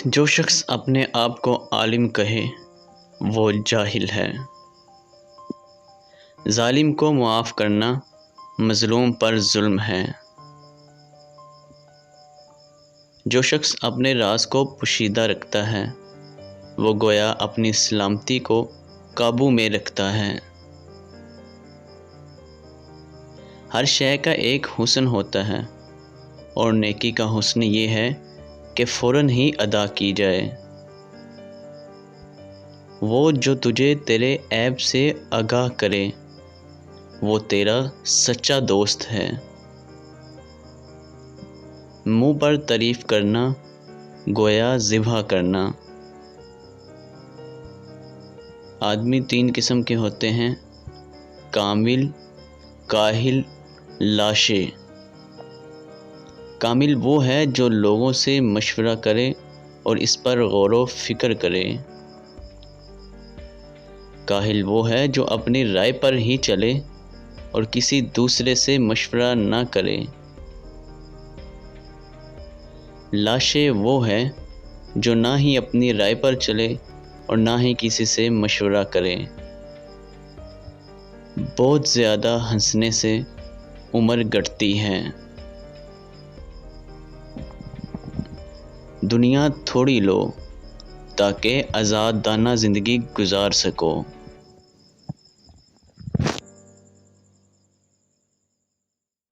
جو شخص اپنے آپ کو عالم کہے وہ جاہل ہے۔ ظالم کو معاف کرنا مظلوم پر ظلم ہے۔ جو شخص اپنے راز کو پوشیدہ رکھتا ہے وہ گویا اپنی سلامتی کو قابو میں رکھتا ہے۔ ہر شے کا ایک حسن ہوتا ہے اور نیکی کا حسن یہ ہے کہ فوراً ہی ادا کی جائے۔ وہ جو تجھے تیرے عیب سے آگاہ کرے وہ تیرا سچا دوست ہے۔ منہ پر تعریف کرنا گویا ذبح کرنا۔ آدمی تین قسم کے ہوتے ہیں: کامل، کاہل، لاشے۔ کامل وہ ہے جو لوگوں سے مشورہ کرے اور اس پر غور و فکر کرے۔ کاہل وہ ہے جو اپنی رائے پر ہی چلے اور کسی دوسرے سے مشورہ نہ کرے۔ لاشے وہ ہے جو نہ ہی اپنی رائے پر چلے اور نہ ہی کسی سے مشورہ کرے۔ بہت زیادہ ہنسنے سے عمر گھٹتی ہے۔ دنیا تھوڑی لو تاکہ آزادانہ زندگی گزار سکو۔